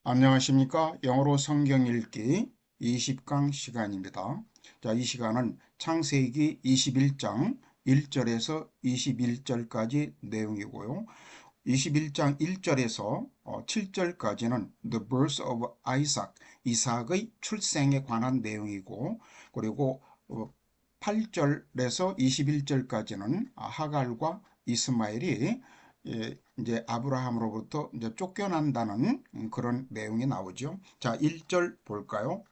안녕하십니까? 영어로 성경 읽기 20강 시간입니다. 자, 이 시간은 창세기 21장 1절에서 21절까지 내용이고요. 21장 1절에서 7절까지는 The birth of Isaac, 이삭의 출생에 관한 내용이고, 그리고 8절에서 21절까지는 하갈과 이스마엘이 이제 아브라함으로부터 이제 쫓겨난다는 그런 내용이 나오죠. 자, 1절 볼까요?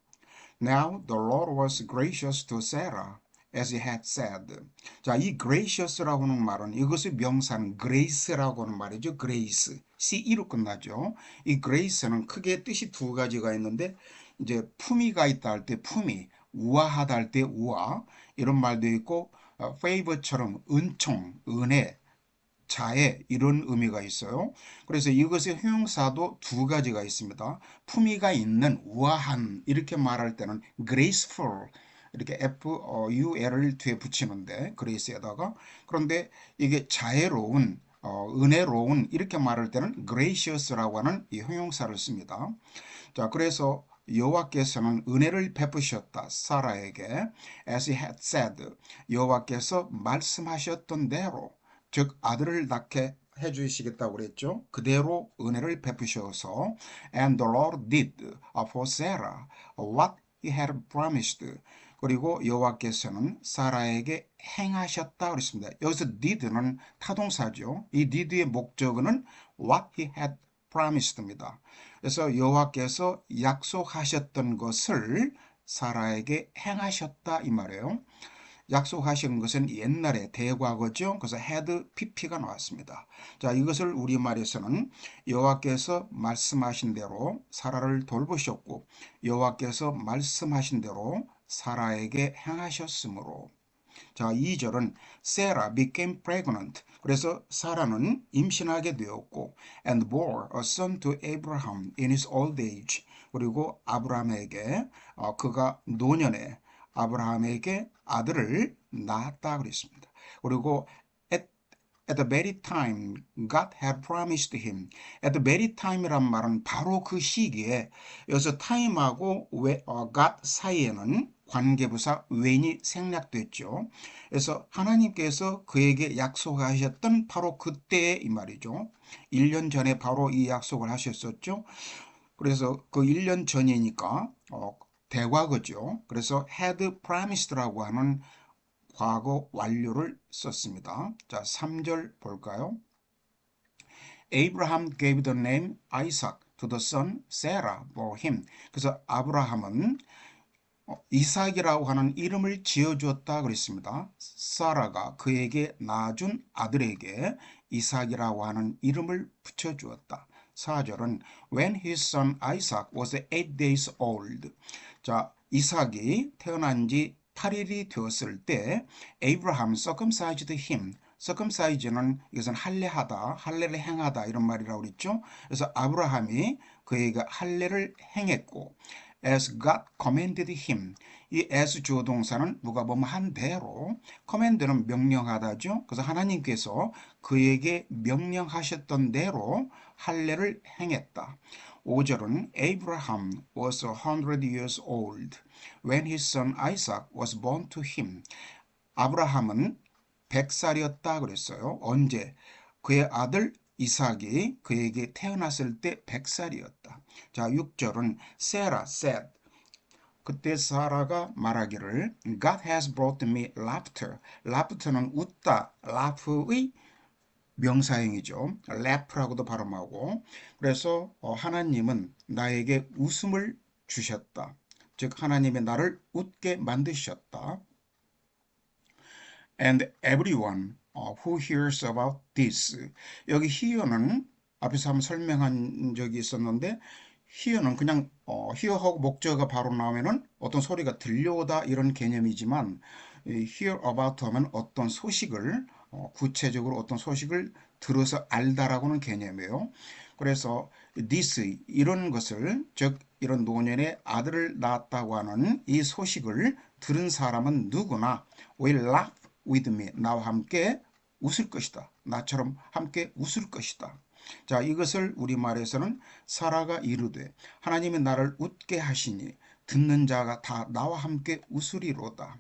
Now the Lord was gracious to Sarah, as he had said. 자, 이 gracious라고 하는 말은 이것의 명사는 grace라고 하는 말이죠. grace. CE로 끝나죠. 이 grace는 크게 뜻이 두 가지가 있는데, 이제 품위가 있다 할 때 품위, 우아하다 할 때 우아, 이런 말도 있고, favor처럼 은총, 은혜, 자애, 이런 의미가 있어요. 그래서 이것의 형용사도 두 가지가 있습니다. 품위가 있는, 우아한, 이렇게 말할 때는 graceful, 이렇게 FUL을 뒤에 붙이는데, 그레이스에다가. 그런데 이게 자애로운, 은혜로운, 이렇게 말할 때는 gracious라고 하는 이 형용사를 씁니다. 자, 그래서 여호와께서는 은혜를 베푸셨다, 사라에게. As he had said, 여호와께서 말씀하셨던 대로, 즉 아들을 낳게 해주시겠다고 그랬죠. 그대로 은혜를 베푸셔서 And the Lord did for Sarah what he had promised. 그리고 여호와께서는 사라에게 행하셨다 그랬습니다. 여기서 did는 타동사죠. 이 did의 목적어는 what he had promised입니다. 그래서 여호와께서 약속하셨던 것을 사라에게 행하셨다 이 말이에요. 약속하신 것은 옛날에 대과거죠. 그래서 had pp가 나왔습니다. 자, 이것을 우리말에서는 여호와께서 말씀하신 대로 사라를 돌보셨고 여호와께서 말씀하신 대로 사라에게 행하셨으므로. 자, 2절은 Sarah became pregnant. 그래서 사라는 임신하게 되었고 and bore a son to Abraham in his old age. 그리고 아브라함에게 그가 노년에 아브라함에게 아들을 낳았다 그랬습니다. 그리고 at the very time God had promised him. At the very time이란 말은 바로 그 시기에, 여기서 time하고 God 사이에는 관계부사 when이 생략됐죠. 그래서 하나님께서 그에게 약속하셨던 바로 그때에 이 말이죠. 1년 전에 바로 이 약속을 하셨었죠. 그래서 그 1년 전이니까 대과거죠. 그래서 had promised라고 하는 과거 완료를 썼습니다. 자, 3절 볼까요? Abraham gave the name Isaac to the son Sarah bore him. 그래서 아브라함은 이삭이라고 하는 이름을 지어주었다 그랬습니다. 사라가 그에게 낳아준 아들에게 이삭이라고 하는 이름을 붙여주었다. 4절은 When his son Isaac was 8 days old. 자, 이삭이 태어난 지 8일이 되었을 때 Abraham circumcised him. circumcise는 이것은 할례하다, 할례를 행하다 이런 말이라고 그랬죠. 그래서 아브라함이 그에게 할례를 행했고 as God commanded him. 이 as 주어 동사는 누가 보면 한 대로, command는 명령하다죠. 그래서 하나님께서 그에게 명령하셨던 대로 할례를 행했다. 5절은 Abraham was 100 years old when his son Isaac was born to him. 아브라함은 100살이었다 그랬어요. 언제? 그의 아들 이삭이 그에게 태어났을 때 100살이었다. 자, 6절은 Sarah said. 그때 사라가 말하기를 God has brought me laughter. laughter는 웃다, laugh의 명사형이죠. laugh라고도 발음하고. 그래서 하나님은 나에게 웃음을 주셨다. 즉 하나님이 나를 웃게 만드셨다. And everyone who hears about this. 여기 hear는 앞에서 한번 설명한 적이 있었는데 hear는 그냥 hear하고 목적어가 바로 나오면은 어떤 소리가 들려오다 이런 개념이지만 hear about 하면 어떤 소식을 구체적으로 어떤 소식을 들어서 알다라고는 개념이에요. 그래서 this 이런 것을 즉 이런 노년에 아들을 낳았다고 하는 이 소식을 들은 사람은 누구나 will laugh with me. 나와 함께 웃을 것이다. 나처럼 함께 웃을 것이다. 자, 이것을 우리말에서는 사라가 이르되 하나님이 나를 웃게 하시니 듣는 자가 다 나와 함께 웃으리로다.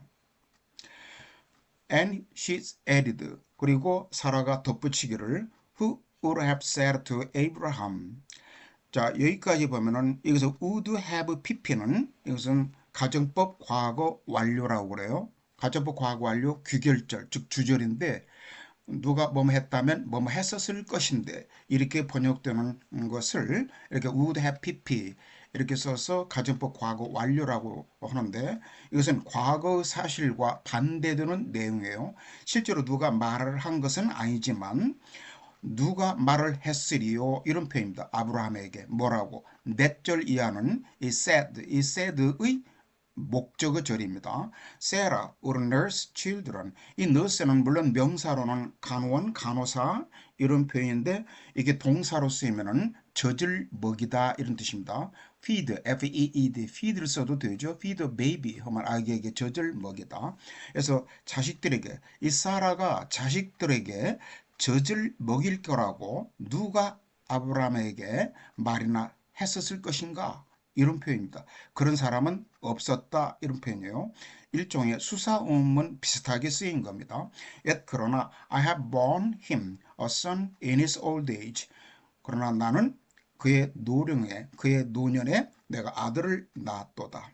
And she added, 그리고 사라가 덧붙이기를 Who would have said to Abraham. 자, 여기까지 보면은 여기서 would have pp는 이것은 가정법 과거 완료라고 그래요. 가정법 과거 완료 귀결절, 즉 주절인데 누가 뭐뭐 했다면 뭐뭐 했었을 것인데 이렇게 번역되는 것을 이렇게 would have pp 이렇게 써서 가정법 과거 완료라고 하는데 이것은 과거 사실과 반대되는 내용이에요. 실제로 누가 말을 한 것은 아니지만 누가 말을 했으리요 이런 표현입니다. 아브라함에게 뭐라고 넷절 이하는 이 said의 목적어 절입니다. Sarah would nurse children. 이 nurse는 물론 명사로는 간호원, 간호사 이런 표현인데 이게 동사로 쓰이면은 젖을 먹이다 이런 뜻입니다. feed, F-E-E-D, feed를 써도 되죠. feed a baby 하면 아기에게 젖을 먹이다. 그래서 자식들에게 이 사라가 자식들에게 젖을 먹일 거라고 누가 아브라함에게 말이나 했었을 것인가? 이런 표현입니다. 그런 사람은 없었다 이런 표현이에요. 일종의 수사음은 비슷하게 쓰인 겁니다. Yet 그러나 I have borne him a son in his old age. 그러나 나는 그의 노령에 그의 노년에 내가 아들을 낳았도다.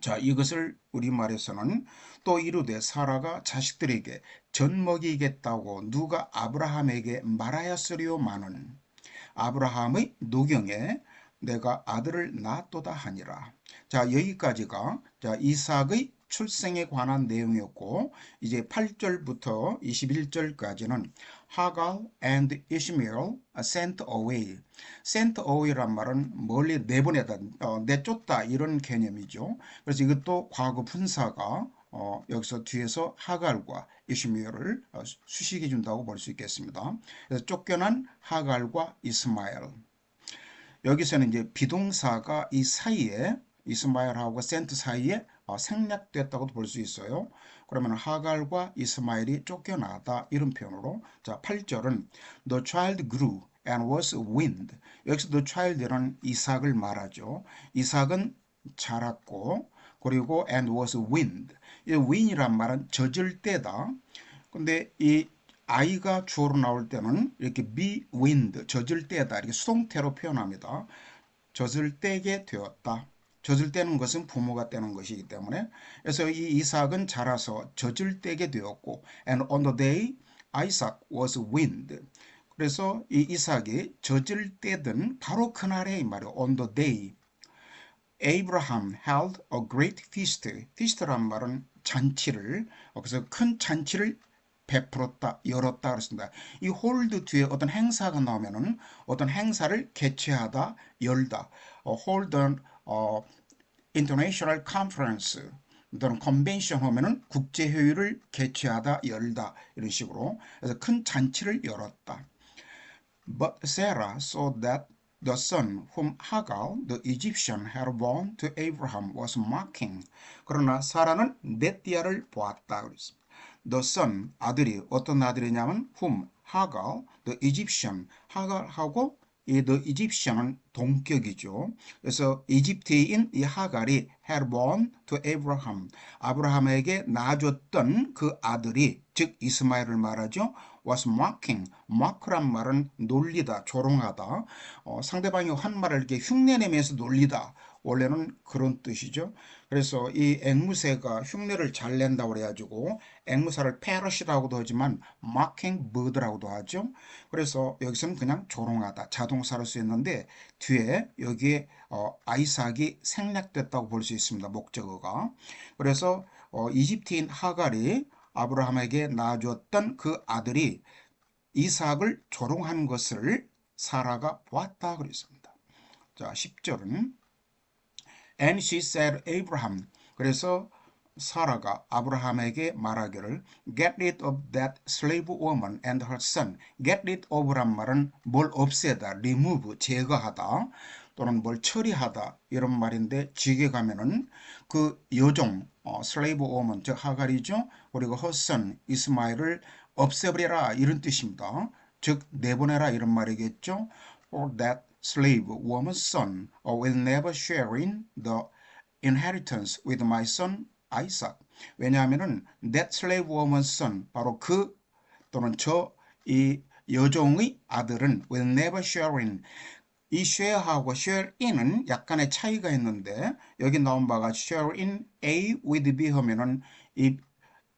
자, 이것을 우리말에서는 또 이르되 사라가 자식들에게 젖 먹이겠다고 누가 아브라함에게 말하였으리오마는 아브라함의 노경에 내가 아들을 낳았도다 하니라. 자, 여기까지가 자, 이삭의 출생에 관한 내용이었고 이제 8절부터 21절까지는 하갈 and Ishmael sent away. sent away란 말은 멀리 내보내다, 내쫓다 이런 개념이죠. 그래서 이것도 과거 분사가 여기서 뒤에서 하갈과 이스마엘을 수식해 준다고 볼 수 있겠습니다. 그래서 쫓겨난 하갈과 이스마엘. 여기서는 이제 비동사가 이 사이에 이스마엘하고 센트 사이에 생략됐다고도 볼 수 있어요. 그러면 하갈과 이스마엘이 쫓겨나다 이런 표현으로 자 8절은 The child grew and was weaned. 여기서 The child는 이삭을 말하죠. 이삭은 자랐고 그리고 and was weaned. 이 wean이란 말은 젖을 때다. 근데 이 아이가 주어로 나올 때는 이렇게 be weaned, 젖을 때다 이렇게 수동태로 표현합니다. 젖을 떼게 되었다. 젖을 떼는 것은 부모가 떼는 것이기 때문에 그래서 이 이삭은 자라서 젖을 떼게 되었고 and on the day Isaac was weaned. 그래서 이 이삭이 젖을 떼던 바로 그날에 이 말이에요. on the day Abraham held a great feast. feast란 말은 잔치를 그래서 큰 잔치를 베풀었다, 열었다 그랬습니다. 이 hold 뒤에 어떤 행사가 나오면은 어떤 행사를 개최하다, 열다. hold an international conference 또는 컨벤션 하면은 국제회의를 개최하다, 열다 이런 식으로. 그래서 큰 잔치를 열었다. But Sarah saw that the son whom Hagar the Egyptian had born to Abraham was mocking. 그러나 사라는 넷디아를 보았다 그랬습니다. The son, 아들이 어떤 아들이냐면 whom, 하갈, the Egyptian, 하갈하고 이 the Egyptian은 동격이죠. 그래서 이집트인 이 하갈이 had born to Abraham, 아브라함에게 낳아줬던 그 아들이 즉 이스마엘을 말하죠. was mocking, mock란 말은 놀리다, 조롱하다. 상대방이 한 말을 이렇게 흉내내면서 놀리다. 원래는 그런 뜻이죠. 그래서 이 앵무새가 흉내를 잘 낸다고 그래가지고 앵무새를 parrot이라고도 하지만 mocking bird라고도 하죠. 그래서 여기서는 그냥 조롱하다 자동사로 쓰였는데 뒤에 여기에 아이삭이 생략됐다고 볼 수 있습니다. 목적어가. 그래서 이집트인 하갈이 아브라함에게 낳아주었던 그 아들이 이삭을 조롱한 것을 사라가 보았다 그랬습니다. 자 10절은 And she said Abraham. 그래서 사라가 아브라함에게 말하기를 Get rid of that slave woman and her son. Get rid of란 말은 뭘 없애다, remove, 제거하다 또는 뭘 처리하다 이런 말인데 지게 가면은 그 여종, slave woman, 즉 하갈이죠. 그리고 her son, 이스마엘을 없애버려라 이런 뜻입니다. 즉 내보내라 이런 말이겠죠. For that slave woman's son will never share in the inheritance with my son Isaac. 왜냐하면은 that slave woman's son 바로 그 또는 저 이 여종의 아들은 will never share in 이 share하고 share in은 약간의 차이가 있는데 여기 나온 바가 share in A with B 하면은 이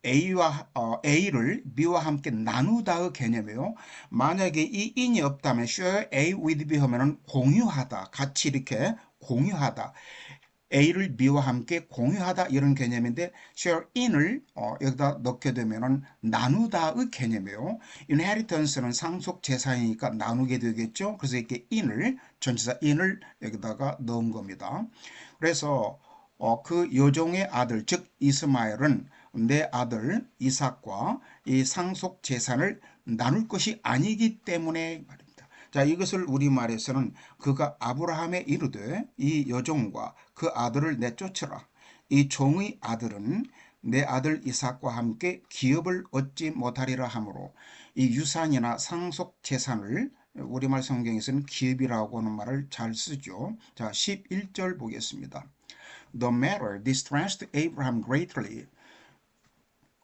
A를 B와 함께 나누다의 개념이에요. 만약에 이 in이 없다면 share A with B 하면은 공유하다, 같이 이렇게 공유하다. A를 B와 함께 공유하다 이런 개념인데 share in을 여기다 넣게 되면은 나누다의 개념이에요. inheritance는 상속 재산이니까 나누게 되겠죠. 그래서 이렇게 in을 전치사 in을 여기다가 넣은 겁니다. 그래서 그 여종의 아들 즉 이스마엘은 내 아들 이삭과 이 상속 재산을 나눌 것이 아니기 때문에 말입니다. 자, 이것을 우리말에서는 그가 아브라함에 이르되 이 여종과 그 아들을 내쫓으라. 이 종의 아들은 내 아들 이삭과 함께 기업을 얻지 못하리라 하므로 이 유산이나 상속 재산을 우리말 성경에서는 기업이라고 하는 말을 잘 쓰죠. 자, 11절 보겠습니다. The matter distressed Abraham greatly.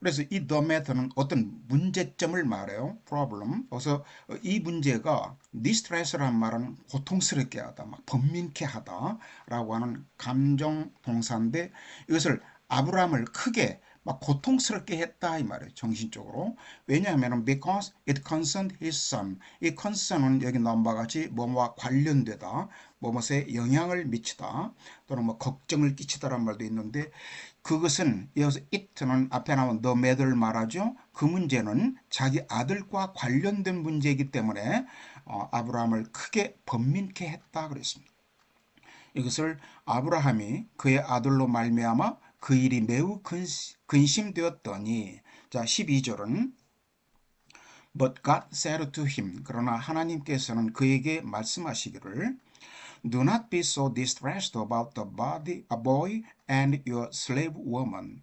그래서 이 the matter는 어떤 문제점을 말해요. problem. 그래서 이 문제가 distress란 말은 고통스럽게 하다, 막 번민케 하다라고 하는 감정 동사인데 이것을 아브라함을 크게 막 고통스럽게 했다 이 말이에요. 정신적으로. 왜냐하면 because it concerned his son. 이 concern은 여기 나온 바와 같이 뭐뭐와 관련되다, 뭐뭐에 영향을 미치다 또는 뭐 걱정을 끼치다란 말도 있는데 그것은 이어서 it는 앞에 나온 the matter를 말하죠. 그 문제는 자기 아들과 관련된 문제이기 때문에 아브라함을 크게 번민케 했다 그랬습니다. 이것을 아브라함이 그의 아들로 말미암아 그 일이 매우 근심되었더니 자 12절은 But God said to him 그러나 하나님께서는 그에게 말씀하시기를 Do not be so distressed about the boy and your slave woman.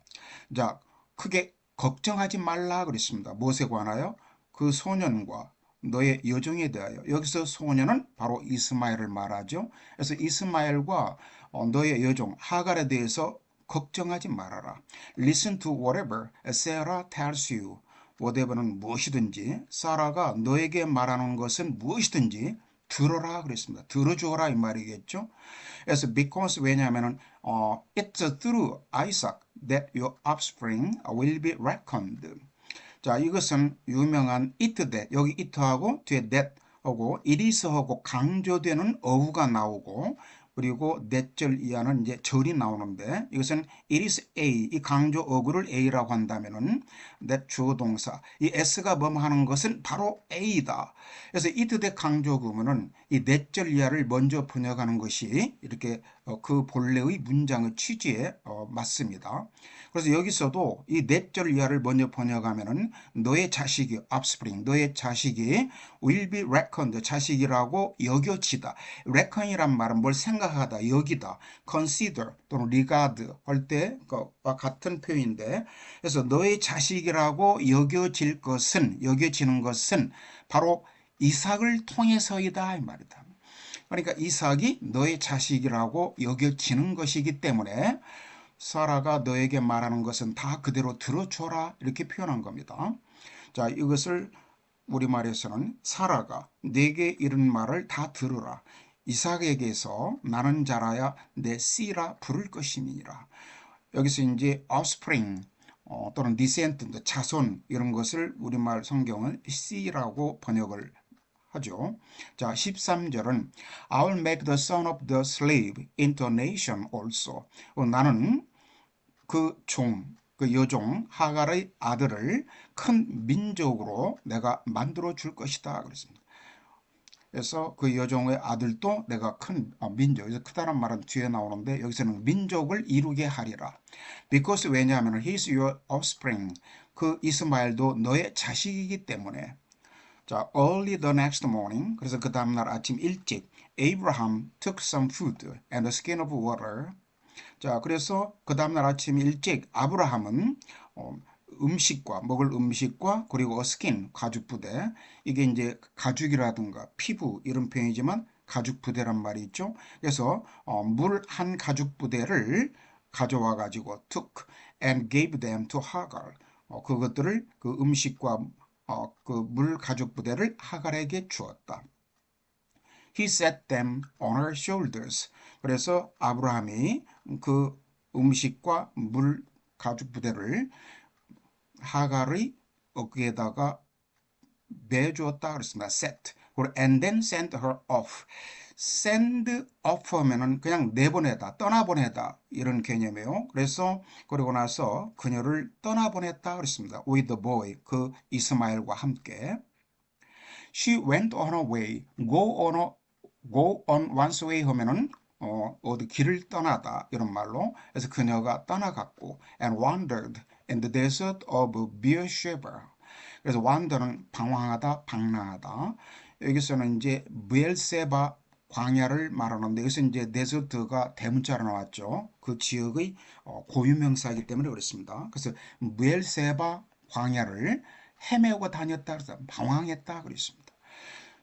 자, 크게 걱정하지 말라 그랬습니다. 무엇에 관하여? 그 소년과 너의 여종에 대하여. 여기서 소년은 바로 이스마엘을 말하죠. 그래서 이스마엘과 너의 여종 하갈에 대해서 걱정하지 말아라. Listen to whatever Sarah tells you. whatever는 무엇이든지 사라가 너에게 말하는 것은 무엇이든지 들어라 그랬습니다. 들어주어라 이 말이겠죠. 그래서 because 왜냐하면은 it's through Isaac that your offspring will be reckoned. 자 이것은 유명한 it that 여기 it하고 뒤에 that 하고 it is하고 강조되는 어구가 나오고 그리고 넷절 이하는 이제 절이 나오는데 이것은 it is A 이 강조 어구를 A라고 한다면은 that 주어 동사 이 S가 뭐하는 것은 바로 A다. 그래서 it that 강조 구문은 이 넷절 이하를 먼저 번역하는 것이 이렇게 그 본래의 문장의 취지에 맞습니다. 그래서 여기서도 이 넷절 이하를 먼저 번역하면은 너의 자식이 offspring 너의 자식이 will be reckoned 자식이라고 여겨지다. reckon이란 말은 뭘 생각하다 여기다 consider 또는 regard 할 때와 같은 표현인데 그래서 너의 자식이라고 여겨지는 것은 바로 이삭을 통해서이다 이 말이다. 그러니까 이삭이 너의 자식이라고 여겨지는 것이기 때문에 사라가 너에게 말하는 것은 다 그대로 들어줘라 이렇게 표현한 겁니다. 자 이것을 우리말에서는 사라가 내게 이런 말을 다 들으라. 이삭에게서 나는 자라야 내 씨라 부를 것임이니라. 여기서 이제 offspring 또는 descendant 자손 이런 것을 우리말 성경은 씨라고 번역을 하죠. 자 13절은 I will make the son of the slave into a nation also. 나는 그 여종 하갈의 아들을 큰 민족으로 내가 만들어 줄 것이다 그랬습니다. 그래서 그 여종의 아들도 내가 큰 민족, 그래서 크다란 말은 뒤에 나오는데 여기서는 민족을 이루게 하리라. Because 왜냐하면 he is your offspring. 그 이스마엘도 너의 자식이기 때문에. 자, early the next morning. 그래서 그 다음날 아침 일찍 Abraham took some food and a skin of water. 자, 그래서 그 다음날 아침 일찍 아브라함은 음식과 먹을 음식과 그리고 skin 가죽 부대 이게 이제 가죽이라든가 피부 이런 표현이지만 가죽 부대란 말이 있죠. 그래서 물 한 가죽 부대를 가져와 가지고 took and gave them to 하갈 그것들을 그 음식과 그 물 가죽 부대를 하갈에게 주었다. He set them on her shoulders. 그래서 아브라함이 그 음식과 물 가죽 부대를 하갈의 어깨에다가 매주었다 그랬습니다. set. and then sent her off. send off 하면은 그냥 내보내다, 떠나보내다 이런 개념이에요. 그래서 그러고 나서 그녀를 떠나보냈다 그랬습니다. with the boy, 그 이스마엘과 함께. She went on her way. go on one's way 하면은 어디 길을 떠나다 이런 말로. 그래서 그녀가 떠나갔고 and wandered in the desert of Beersheba. 그래서 wander는 방황하다, 방랑하다. 여기서는 이제 브엘세바 광야를 말하는데 여기서 이제 데저트가 대문자로 나왔죠. 그 지역의 고유명사이기 때문에 그렇습니다. 그래서 브엘세바 광야를 헤매고 다녔다 그래서 방황했다 그랬습니다.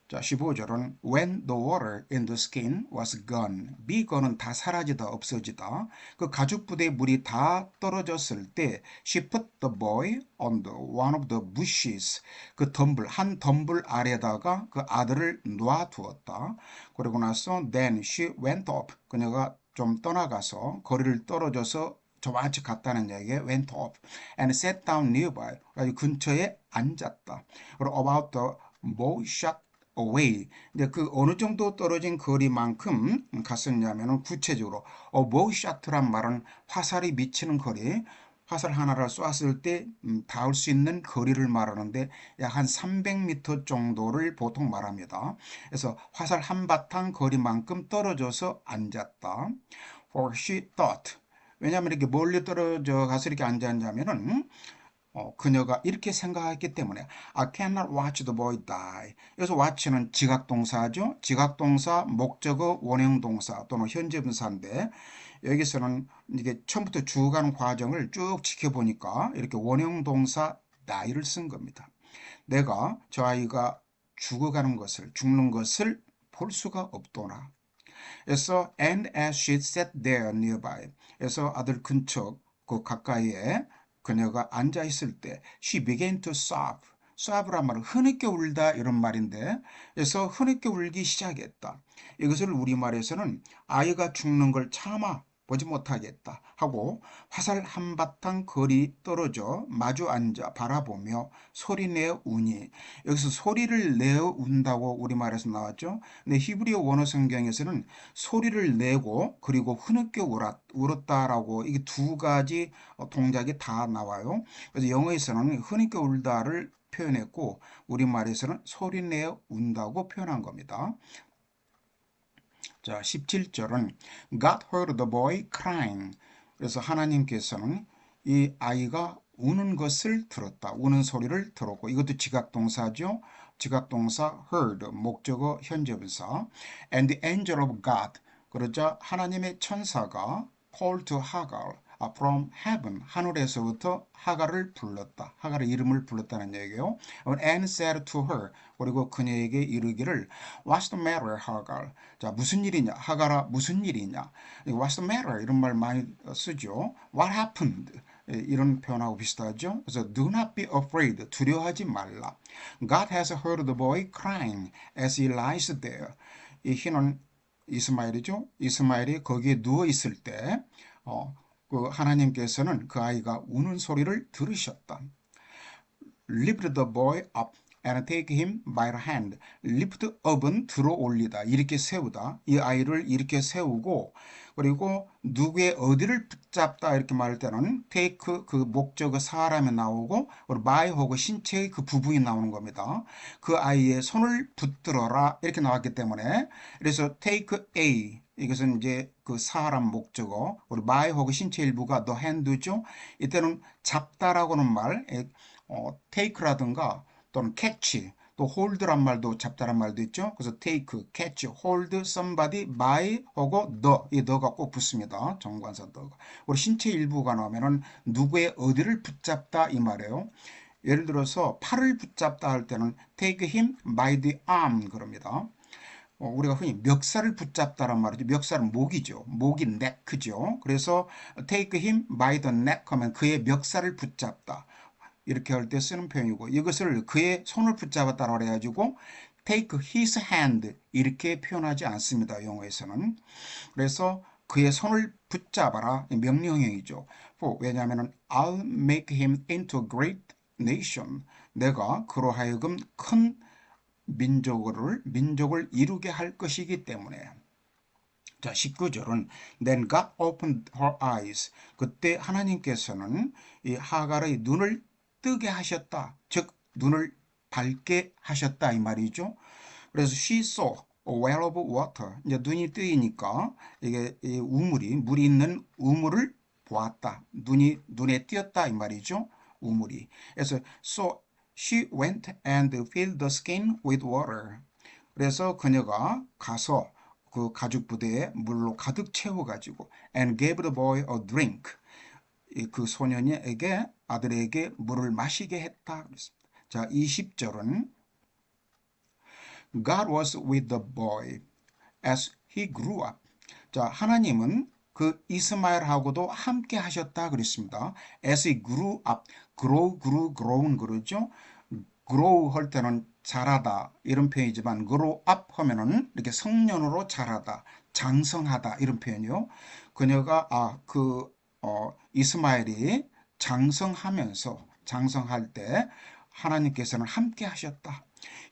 자, 15절은 when the water in the skin was gone. begone은 다 사라지다, 없어지다. 그 가죽 부대의 물이 다 떨어졌을 때 she put the boy on the one of the bushes. 그 덤불, 한 덤불 아래다가 그 아들을 놔두었다. 그러고 나서 then she went up. 그녀가 좀 떠나가서 거리를 떨어져서 저만치 갔다는 얘기에 went up and sat down nearby. 근처에 앉았다. 그리고 about the bow shot away. 이제 그 어느 정도 떨어진 거리만큼 갔었냐면은 구체적으로 bow shot란 말은 화살이 미치는 거리. 화살 하나를 쐈을 때 닿을 수 있는 거리를 말하는데 약 한 300m 정도를 보통 말합니다. 그래서 화살 한 바탕 거리만큼 떨어져서 앉았다. For she thought. 왜냐하면 이렇게 멀리 떨어져 가서 이렇게 앉았냐면은 그녀가 이렇게 생각했기 때문에 I cannot watch the boy die. 여기서 watch는 지각동사죠. 지각동사, 목적어, 원형동사 또는 현재분사인데 여기서는 이게 처음부터 죽어가는 과정을 쭉 지켜보니까 이렇게 원형동사 die를 쓴 겁니다. 내가 저 아이가 죽어가는 것을, 죽는 것을 볼 수가 없도나. 그래서 and as she sat there nearby. 그래서 아들 근처 그 가까이에 그녀가 앉아 있을 때 she began to sob. sobb란 말은 흐느껴 울다 이런 말인데 그래서 흐느껴 울기 시작했다. 이것을 우리말에서는 아이가 죽는 걸 참아 보지 못하겠다 하고 화살 한바탕 거리 떨어져 마주 앉아 바라보며 소리내어 우니. 여기서 소리를 내어 운다고 우리말에서 나왔죠. 근데 히브리어 원어 성경에서는 소리를 내고 그리고 흐느껴 울었다라고 이게 두 가지 동작이 다 나와요. 그래서 영어에서는 흐느껴 울다를 표현했고 우리말에서는 소리내어 운다고 표현한 겁니다. 자, 17절은 God heard the boy crying. 그래서 하나님께서는 이 아이가 우는 것을 들었다. 우는 소리를 들었고 이것도 지각동사죠. 지각동사 heard, 목적어 현재분사. And the angel of God. 그러자 하나님의 천사가 called to Hagar from heaven. 하늘에서부터 하갈을 불렀다. 하갈의 이름을 불렀다는 얘기예요. And said to her. 그리고 그녀에게 이르기를 What's the matter, 하갈? 자, 무슨 일이냐? 하갈아, 무슨 일이냐? What's the matter? 이런 말 많이 쓰죠. What happened? 이런 표현하고 비슷하죠. 그래서 do not be afraid. 두려워하지 말라. God has heard the boy crying as he lies there. 이 희는 이스마엘이죠. 이스마엘이 거기에 누워 있을 때 그 하나님께서는 그 아이가 우는 소리를 들으셨다. Lift the boy up and take him by the hand. lift up은 들어 올리다, 이렇게 세우다. 이 아이를 이렇게 세우고 그리고 누구의 어디를 붙잡다 이렇게 말할 때는 take 그 목적어 사람에 나오고 by 하고 신체의 그 부분이 나오는 겁니다. 그 아이의 손을 붙들어라 이렇게 나왔기 때문에 그래서 take a 이것은 이제 그 사람 목적어 우리 by하고 신체 일부가 the hand죠. 이때는 잡다라고는 말 take라든가 또는 catch 또 hold란 말도 잡다란 말도 있죠. 그래서 take, catch, hold, somebody, by 하고 이 the가 꼭 붙습니다. 정관사 the가. 우리 신체 일부가 나오면은 누구의 어디를 붙잡다 이 말이에요. 예를 들어서 팔을 붙잡다 할 때는 take him by the arm 그럽니다. 우리가 흔히 멱살을 붙잡다란 말이죠. 멱살은 목이죠. 목이 neck죠. 그래서 take him by the neck 하면 그의 멱살을 붙잡다. 이렇게 할 때 쓰는 표현이고 이것을 그의 손을 붙잡았다고 해가지고 take his hand 이렇게 표현하지 않습니다. 영어에서는. 그래서 그의 손을 붙잡아라 명령형이죠. 왜냐하면 I'll make him into a great nation. 내가 그로 하여금 큰 민족을 이루게 할 것이기 때문에. 자, 19절은 Then God opened her eyes. 그때 하나님께서는 이 하갈의 눈을 뜨게 하셨다. 즉 눈을 밝게 하셨다 이 말이죠. 그래서 she saw a well of water. 이제 눈이 뜨이니까 이게 이 물이 있는 우물을 보았다. 눈에 띄었다 이 말이죠. 우물이. 그래서 so she went and filled the skin with water. 그래서 그녀가 가서 그 가죽 부대에 물로 가득 채워가지고 and gave the boy a drink. 그 소년에게 아들에게 물을 마시게 했다. 그랬습니다. 자, 20절은 God was with the boy as he grew up. 자, 하나님은 그 이스마엘하고도 함께 하셨다 그랬습니다. As he grew up, grew, grown 그러죠. grow 할 때는 자라다 이런 표현이지만 grow up 하면은 이렇게 성년으로 자라다, 장성하다 이런 표현이요. 그녀가 이스마엘이 장성할 때 하나님께서는 함께 하셨다.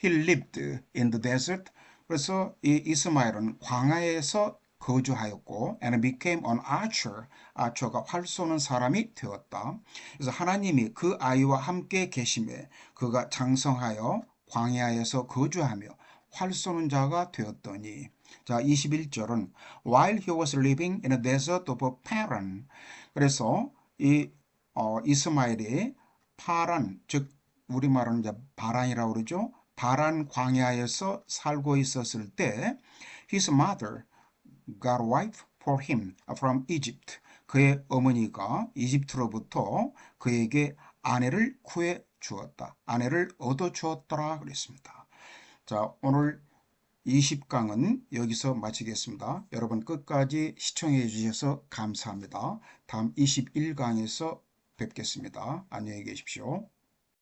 He lived in the desert. 그래서 이 이스마엘은 광야에서 거주하였고 and became an archer. 아처가 활 쏘는 사람이 되었다. 그래서 하나님이 그 아이와 함께 계심에 그가 장성하여 광야에서 거주하며 활 쏘는 자가 되었더니. 자, 21절은 while he was living in a desert of Paran. 그래서 이 이스마엘이 파란, 즉 우리말은 이제 바란이라고 그러죠. 바란 광야에서 살고 있었을 때 his mother got a wife for him from Egypt. 그의 어머니가 이집트로부터 그에게 아내를 구해 주었다. 아내를 얻어 주었더라 그랬습니다. 자, 오늘 20강은 여기서 마치겠습니다. 여러분 끝까지 시청해 주셔서 감사합니다. 다음 21강에서 뵙겠습니다. 안녕히 계십시오.